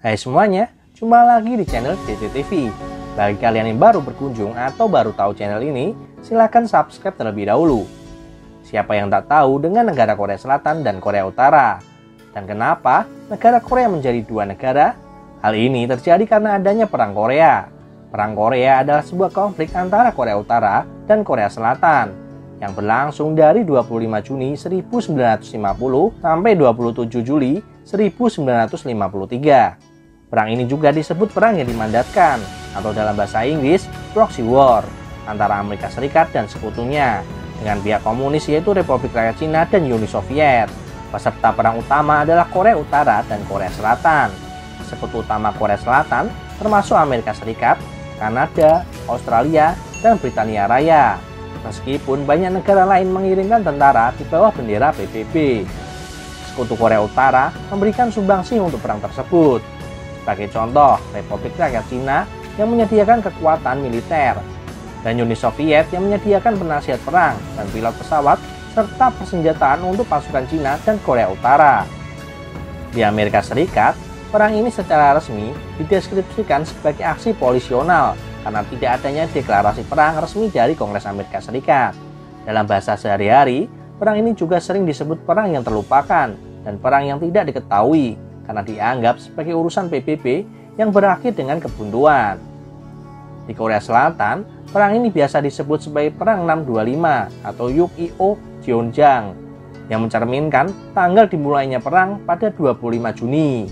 Hai semuanya, jumpa lagi di channel CCTV. Bagi kalian yang baru berkunjung atau baru tahu channel ini, silahkan subscribe terlebih dahulu. Siapa yang tak tahu dengan negara Korea Selatan dan Korea Utara? Dan kenapa negara Korea menjadi dua negara? Hal ini terjadi karena adanya Perang Korea. Perang Korea adalah sebuah konflik antara Korea Utara dan Korea Selatan yang berlangsung dari 25 Juni 1950 sampai 27 Juli 1953. Perang ini juga disebut perang yang dimandatkan, atau dalam bahasa Inggris, proxy war, antara Amerika Serikat dan sekutunya, dengan pihak komunis yaitu Republik Rakyat Cina dan Uni Soviet. Peserta perang utama adalah Korea Utara dan Korea Selatan. Sekutu utama Korea Selatan termasuk Amerika Serikat, Kanada, Australia, dan Britania Raya. Meskipun banyak negara lain mengirimkan tentara di bawah bendera PBB. Sekutu Korea Utara memberikan sumbangsih untuk perang tersebut. Sebagai contoh, Republik Rakyat Cina yang menyediakan kekuatan militer, dan Uni Soviet yang menyediakan penasihat perang dan pilot pesawat serta persenjataan untuk pasukan Cina dan Korea Utara. Di Amerika Serikat, perang ini secara resmi dideskripsikan sebagai aksi polisional karena tidak adanya deklarasi perang resmi dari Kongres Amerika Serikat. Dalam bahasa sehari-hari, perang ini juga sering disebut perang yang terlupakan dan perang yang tidak diketahui karena dianggap sebagai urusan PBB yang berakhir dengan kebuntuan. Di Korea Selatan, perang ini biasa disebut sebagai Perang 625 atau Yuk-i-o Jeonjang yang mencerminkan tanggal dimulainya perang pada 25 Juni.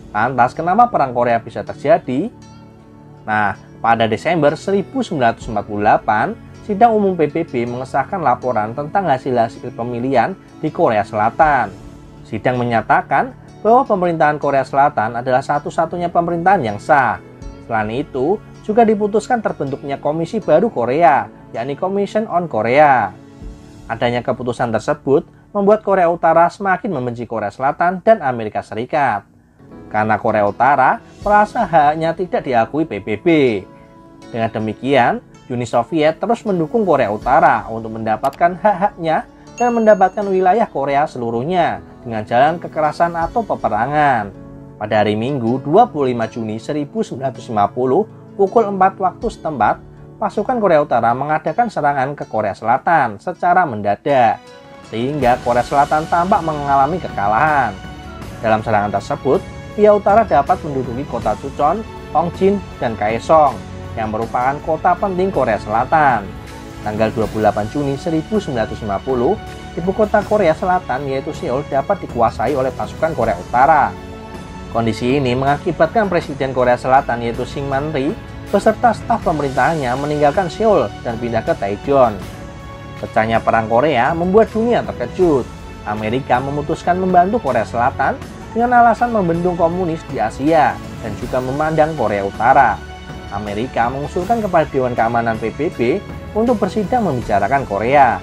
Lantas, kenapa Perang Korea bisa terjadi? Nah, pada Desember 1948, Sidang Umum PBB mengesahkan laporan tentang hasil-hasil pemilihan di Korea Selatan. Sidang menyatakan bahwa pemerintahan Korea Selatan adalah satu-satunya pemerintahan yang sah. Selain itu, juga diputuskan terbentuknya Komisi Baru Korea, yakni Commission on Korea. Adanya keputusan tersebut membuat Korea Utara semakin membenci Korea Selatan dan Amerika Serikat. Karena Korea Utara merasa haknya tidak diakui PBB. Dengan demikian, Uni Soviet terus mendukung Korea Utara untuk mendapatkan hak-haknya dan mendapatkan wilayah Korea seluruhnya dengan jalan kekerasan atau peperangan. Pada hari Minggu 25 Juni 1950 pukul 4 waktu setempat, pasukan Korea Utara mengadakan serangan ke Korea Selatan secara mendadak, sehingga Korea Selatan tampak mengalami kekalahan. Dalam serangan tersebut, pihak utara dapat menduduki kota Sucheon, Hongjin, dan Kaesong yang merupakan kota penting Korea Selatan. Tanggal 28 Juni 1950, ibu kota Korea Selatan yaitu Seoul dapat dikuasai oleh pasukan Korea Utara. Kondisi ini mengakibatkan Presiden Korea Selatan yaitu Syngman Rhee beserta staf pemerintahannya meninggalkan Seoul dan pindah ke Daejeon. Pecahnya Perang Korea membuat dunia terkejut. Amerika memutuskan membantu Korea Selatan dengan alasan membendung komunis di Asia dan juga memandang Korea Utara. Amerika mengusulkan kepada Dewan Keamanan PBB untuk bersidang membicarakan Korea.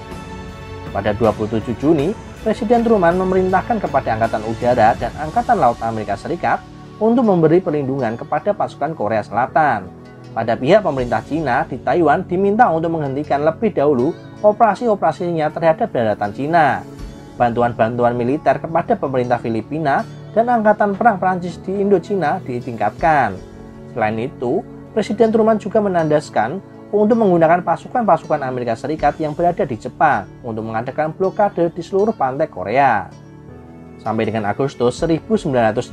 Pada 27 Juni, Presiden Truman memerintahkan kepada Angkatan Udara dan Angkatan Laut Amerika Serikat untuk memberi perlindungan kepada pasukan Korea Selatan. Pada pihak pemerintah Cina di Taiwan diminta untuk menghentikan lebih dahulu operasi-operasinya terhadap daratan Cina. Bantuan-bantuan militer kepada pemerintah Filipina dan Angkatan Perang Prancis di Indochina ditingkatkan. Selain itu, Presiden Truman juga menandaskan untuk menggunakan pasukan-pasukan Amerika Serikat yang berada di Jepang untuk mengadakan blokade di seluruh pantai Korea. Sampai dengan Agustus 1950,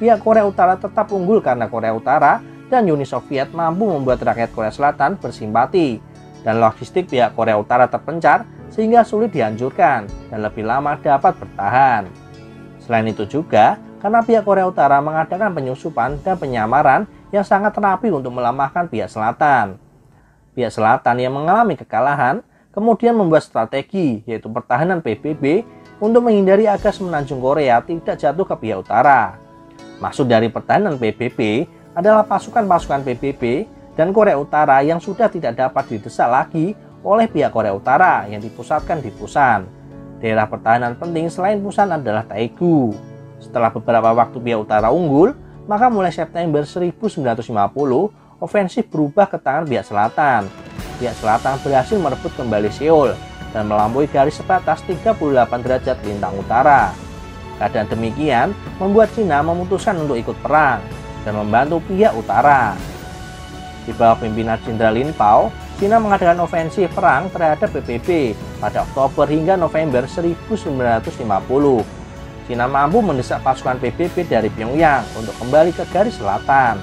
pihak Korea Utara tetap unggul karena Korea Utara dan Uni Soviet mampu membuat rakyat Korea Selatan bersimpati, dan logistik pihak Korea Utara terpencar sehingga sulit dihancurkan dan lebih lama dapat bertahan. Selain itu juga, karena pihak Korea Utara mengadakan penyusupan dan penyamaran yang sangat rapi untuk melemahkan pihak selatan. Pihak selatan yang mengalami kekalahan kemudian membuat strategi yaitu pertahanan PBB untuk menghindari agar semenanjung Korea tidak jatuh ke pihak utara. Maksud dari pertahanan PBB adalah pasukan-pasukan PBB dan Korea Utara yang sudah tidak dapat didesak lagi oleh pihak Korea Utara yang dipusatkan di Pusan. Daerah pertahanan penting selain Pusan adalah Daegu. Setelah beberapa waktu pihak utara unggul, maka mulai September 1950, ofensif berubah ke tangan pihak selatan. Pihak selatan berhasil merebut kembali Seoul dan melampaui garis sebatas 38 derajat lintang utara. Keadaan demikian membuat Cina memutuskan untuk ikut perang dan membantu pihak utara. Di bawah pimpinan Jenderal Lin Pao, Cina mengadakan ofensif perang terhadap PBB pada Oktober hingga November 1950. Cina mampu mendesak pasukan PBB dari Pyongyang untuk kembali ke garis selatan.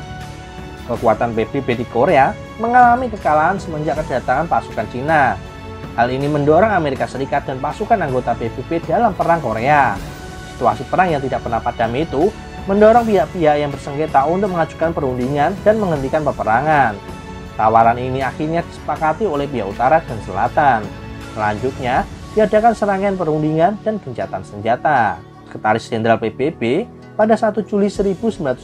Kekuatan PBB di Korea mengalami kekalahan semenjak kedatangan pasukan Cina. Hal ini mendorong Amerika Serikat dan pasukan anggota PBB dalam Perang Korea. Situasi perang yang tidak pernah padam itu mendorong pihak-pihak yang bersengketa untuk mengajukan perundingan dan menghentikan peperangan. Tawaran ini akhirnya disepakati oleh pihak utara dan selatan. Selanjutnya, diadakan serangkaian perundingan dan gencatan senjata. Sekretaris Jenderal PBB pada 1 Juli 1951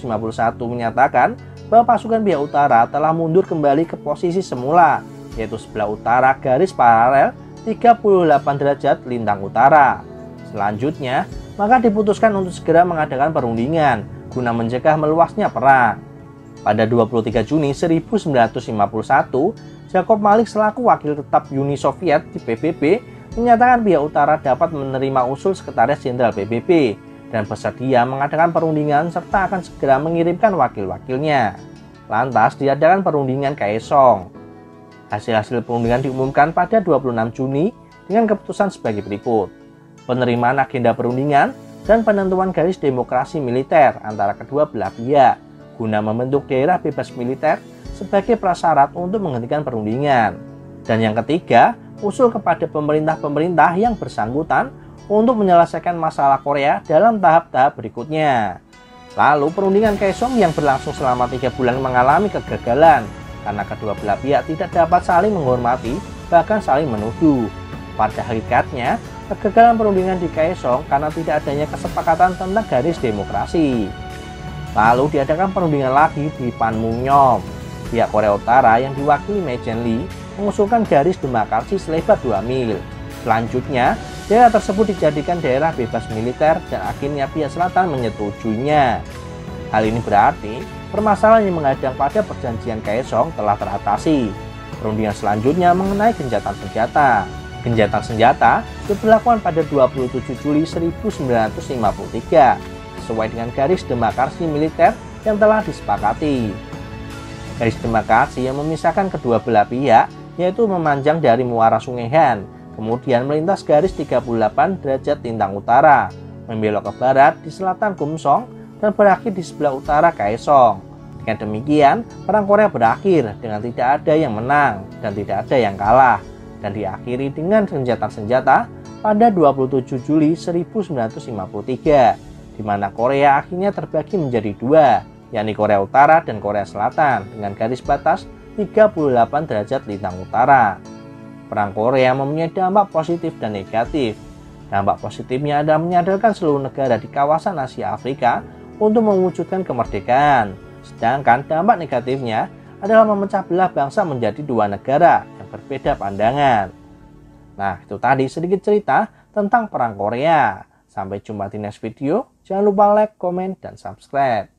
menyatakan bahwa pasukan pihak utara telah mundur kembali ke posisi semula, yaitu sebelah utara garis paralel 38 derajat lintang utara. Selanjutnya, maka diputuskan untuk segera mengadakan perundingan guna mencegah meluasnya perang. Pada 23 Juni 1951, Jacob Malik selaku wakil tetap Uni Soviet di PBB menyatakan pihak utara dapat menerima usul Sekretaris Jenderal PBB dan bersedia mengadakan perundingan serta akan segera mengirimkan wakil-wakilnya. Lantas diadakan perundingan Kaesong. Hasil-hasil perundingan diumumkan pada 26 Juni dengan keputusan sebagai berikut. Penerimaan agenda perundingan dan penentuan garis demokrasi militer antara kedua belah pihak guna membentuk daerah bebas militer sebagai prasyarat untuk menghentikan perundingan. Dan yang ketiga, usul kepada pemerintah-pemerintah yang bersangkutan untuk menyelesaikan masalah Korea dalam tahap-tahap berikutnya. Lalu perundingan Kaesong yang berlangsung selama 3 bulan mengalami kegagalan karena kedua belah pihak tidak dapat saling menghormati, bahkan saling menuduh. Pada hakikatnya, kegagalan perundingan di Kaesong karena tidak adanya kesepakatan tentang garis demokrasi. Lalu diadakan perundingan lagi di Panmunjom. Pihak Korea Utara yang diwakili Majen Lee mengusulkan garis demarkasi selebar 2 mil. Selanjutnya, daerah tersebut dijadikan daerah bebas militer dan akhirnya pihak selatan menyetujuinya. Hal ini berarti permasalahan yang menghadang pada perjanjian Kaesong telah teratasi. Perundingan selanjutnya mengenai gencatan senjata. Gencatan senjata diberlakukan pada 27 Juli 1953 sesuai dengan garis demarkasi militer yang telah disepakati. Garis demarkasi yang memisahkan kedua belah pihak yaitu memanjang dari muara Sungai Han, kemudian melintas garis 38 derajat lintang utara, membelok ke barat di selatan Kumsong dan berakhir di sebelah utara Kaesong. Dengan demikian, Perang Korea berakhir dengan tidak ada yang menang dan tidak ada yang kalah, dan diakhiri dengan gencatan senjata pada 27 Juli 1953, di mana Korea akhirnya terbagi menjadi dua, yakni Korea Utara dan Korea Selatan dengan garis batas 38 derajat lintang utara. Perang Korea mempunyai dampak positif dan negatif. Dampak positifnya adalah menyadarkan seluruh negara di kawasan Asia Afrika untuk mewujudkan kemerdekaan. Sedangkan dampak negatifnya adalah memecah belah bangsa menjadi dua negara yang berbeda pandangan. Nah, itu tadi sedikit cerita tentang Perang Korea. Sampai jumpa di next video. Jangan lupa like, komen, dan subscribe.